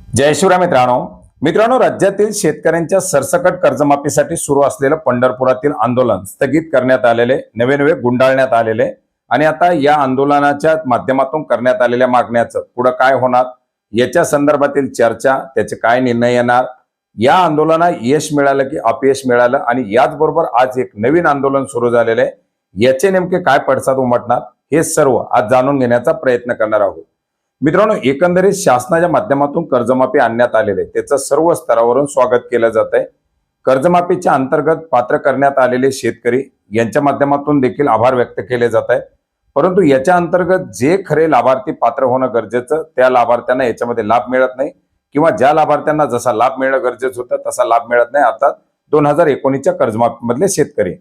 जय शिवराय मित्रांनो राज्यातील शेतकऱ्यांच्या सरसकट कर्जमाफीसाठी सुरू असलेलं पंढरपुरातील आंदोलन स्थगित करण्यात आलेले नवे गुंडाळण्यात आलेले आणि आता या आंदोलनाच्या माध्यमातून करण्यात आलेल्या मागण्याचं पुढे काय होणार याच्या संदर्भातील चर्चा, त्याचे काय निर्णय येणार, या आंदोलनात यश मिळालं की अपयश मिळालं आणि याचबरोबर आज एक नवीन आंदोलन सुरू झालेलं आहे, याचे नेमके काय पडसाद उमटणार हे सर्व आज जाणून घेण्याचा प्रयत्न करणार आहोत। मित्रांनो, एकंदरीत शासनाच्या माध्यमातून कर्जमाफी आणण्यात आलेले त्याचं सर्व स्तरावरून स्वागत केलं जात आहे। कर्जमाफीच्या अंतर्गत पात्र करण्यात आलेले शेतकरी यांच्या माध्यमातून देखील आभार व्यक्त केले जात आहे। परंतु याच्या अंतर्गत जे खरे लाभार्थी पात्र होणं गरजेचं त्या लाभार्थ्यांना याच्यामध्ये लाभ मिळत नाही किंवा ज्या लाभार्थ्यांना जसा लाभ मिळणं गरजेचं होतं तसा लाभ मिळत नाही। अर्थात 2019च्या कर्जमाफीमधले शेतकरी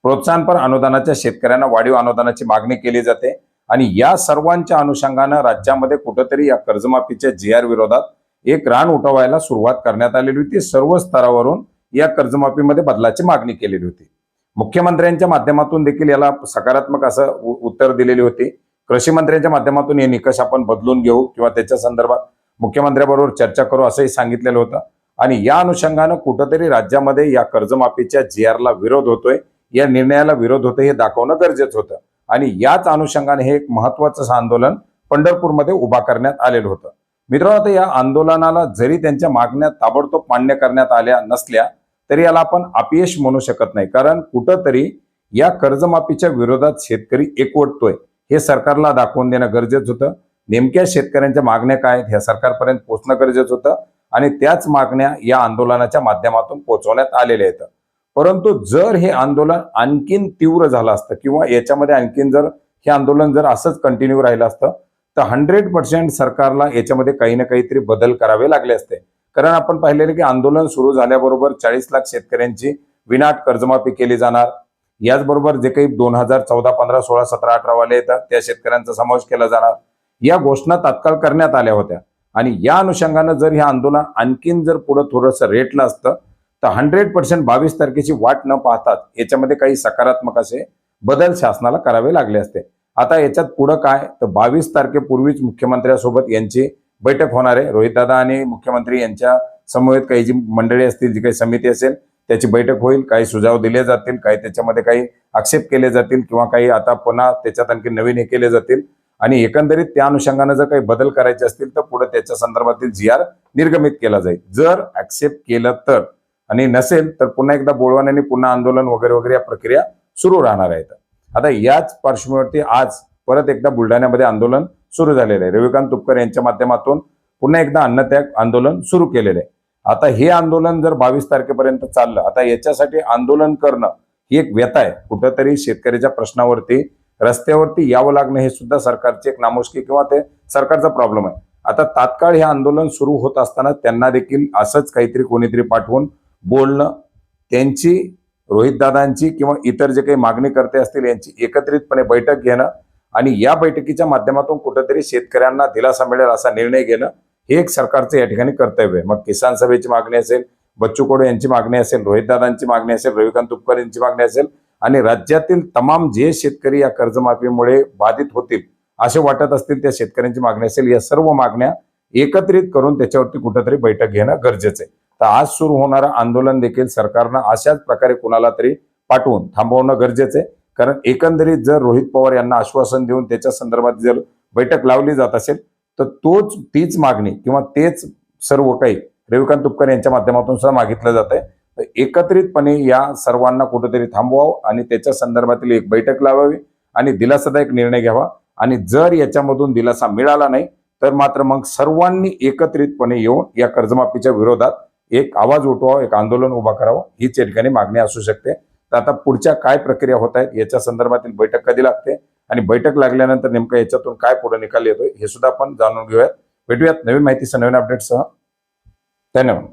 प्रोत्साहनपर अनुदानाच्या शेतकऱ्यांना वाढीव अनुदानाची मागणी केली जाते आणि या सर्वांच्या अनुषंगाने राज्यामध्ये कुठेतरी या कर्जमाफीच्या जीआर विरोधात एक रान उठवायला सुरुवात करण्यात आलेली होती। सर्व स्तरावरून या कर्जमाफीमध्ये बदलाची मागणी केलेली होती। मुख्यमंत्र्यांच्या माध्यमातून देखील याला सकारात्मक असं उत्तर दिलेली होती। कृषी मंत्र्यांच्या माध्यमातून हे निकष आपण बदलून घेऊ किंवा त्याच्या संदर्भात मुख्यमंत्र्यांबरोबर चर्चा करू असंही सांगितलेलं होतं आणि या अनुषंगाने कुठेतरी राज्यामध्ये या कर्जमाफीच्या जीआरला विरोध होतोय, या निर्णयाला विरोध होतोय हे दाखवणं गरजेचं होतं आणि याच अनुषंगाने हे एक महत्त्वाचं आंदोलन पंढरपूरमध्ये उभा करण्यात आलेलं होतं। मित्रांनो, आता या आंदोलनाला जरी त्यांच्या मागण्या ताबडतोब मान्य करण्यात आल्या नसल्या तरी याला आपण अपयश म्हणू शकत नाही, कारण कुठंतरी या कर्जमाफीच्या विरोधात शेतकरी एकवटतोय हे सरकारला दाखवून देणं गरजेचं होतं। नेमक्या शेतकऱ्यांच्या मागण्या काय आहेत हे सरकारपर्यंत पोहोचणं गरजेचं होतं आणि त्याच मागण्या या आंदोलनाच्या माध्यमातून पोहोचवण्यात आलेल्या आहेत। परंतु जर हे आंदोलन आणखीन तीव्र झालं असतं किंवा याच्यामध्ये आणखीन जर हे आंदोलन जर असंच कंटिन्यू राहिलं असतं तर 100% सरकारला याच्यामध्ये काही ना काहीतरी बदल करावे लागले असते। कारण आपण पाहिलेलं की आंदोलन सुरू झाल्याबरोबर 40 लाख शेतकऱ्यांची विनाट कर्जमाफी केली जाणार, याचबरोबर जे काही 2014, 15, 16, 17, 18 वाले येतात त्या शेतकऱ्यांचा समावेश केला जाणार, या घोषणा तात्काळ करण्यात आल्या होत्या आणि या अनुषंगाने जर हे आंदोलन आणखीन जर पुढे थोडंसं रेटलं असतं तर 100% 22 तारखेची वाट न पाहतात याच्यामध्ये काही सकारात्मक असे बदल शासनाला करावे लागले असते। आता याच्यात पुढे काय तर 22 तारखेपूर्वीच मुख्यमंत्र्यांसोबत यांची बैठक होणार आहे। रोहितदादा आणि मुख्यमंत्री यांच्या समवेत काही जी मंडळी असतील, जी काही समिती असेल त्याची बैठक होईल, काही सुझाव दिले जातील, काही त्याच्यामध्ये काही आक्षेप केले जातील किंवा काही आता पुन्हा त्याच्यात आणखी नवीन हे केले जातील आणि एकंदरीत त्या अनुषंगाने जर काही बदल करायचे असतील तर पुढे त्याच्या संदर्भातील जीआर निर्गमित केला जाईल। जर ऍक्सेप्ट केलं तर आणि नसेल तर पुन्हा एकदा बोलवण्याने पुन्हा आंदोलन वगैरे वगैरे या प्रक्रिया सुरू राहणार आहेत। आता याच पार्श्वभूमीवरती आज परत एकदा बुलढाण्यामध्ये आंदोलन सुरू झालेलं आहे। रविकांत तुपकर यांच्या माध्यमातून पुन्हा एकदा अन्नत्याग आंदोलन सुरू केलेलं आहे। आता हे आंदोलन जर 22 तारखेपर्यंत चाललं, आता याच्यासाठी आंदोलन करणं ही एक व्यथा आहे। कुठेतरी शेतकऱ्याच्या प्रश्नावरती रस्त्यावरती यावं लागणं हे सुद्धा सरकारची एक नामुष्की किंवा ते सरकारचा प्रॉब्लेम आहे। आता तात्काळ हे आंदोलन सुरू होत असताना त्यांना देखील असंच काहीतरी कोणीतरी पाठवून बोलणं, त्यांची रोहितदादांची किंवा इतर जे काही मागणी करते असतील यांची एकत्रितपणे बैठक घेणं आणि या बैठकीच्या माध्यमातून कुठेतरी शेतकऱ्यांना दिलासा मिळेल असा निर्णय घेणं हे एक सरकारचं या ठिकाणी कर्तव्य आहे। मग किसान सभेची मागणी असेल, बच्चू कडू यांची मागणी असेल, रोहितदादांची मागणी असेल, रविकांत तुपकर यांची मागणी असेल आणि राज्यातील तमाम जे शेतकरी या कर्जमाफीमुळे बाधित होतील असे वाटत असतील त्या शेतकऱ्यांची मागणी असेल, या सर्व मागण्या एकत्रित करून त्याच्यावरती कुठेतरी बैठक घेणं गरजेचं आहे। तर आज सुरू होणारं आंदोलन देखील सरकारनं अशाच प्रकारे कुणाला तरी पाठवून थांबवणं गरजेचं आहे, कारण एकंदरीत जर रोहित पवार यांना आश्वासन देऊन त्याच्या संदर्भात जर बैठक लावली जात असेल तर तीच मागणी किंवा तेच सर्व काही रविकांत तुपकर यांच्या माध्यमातून सुद्धा मागितलं जात आहे। तर एकत्रितपणे या सर्वांना कुठेतरी थांबवावं आणि त्याच्या संदर्भातील एक बैठक लावावी आणि दिलासादायक निर्णय घ्यावा आणि जर याच्यामधून दिलासा मिळाला नाही तर मात्र मग सर्वांनी एकत्रितपणे येऊन या कर्जमाफीच्या विरोधात एक आवाज उठवावा, एक आंदोलन उभा करावं, हीच या ठिकाणी मागणी असू शकते। तर आता पुढच्या काय प्रक्रिया होत आहेत याच्या संदर्भातील बैठक कधी लागते आणि बैठक लागल्यानंतर नेमकं याच्यातून काय पुढे निकाल येतोय हे सुद्धा आपण जाणून घेऊयात। भेटूयात नवीन माहितीसह, नवीन अपडेटसह। धन्यवाद।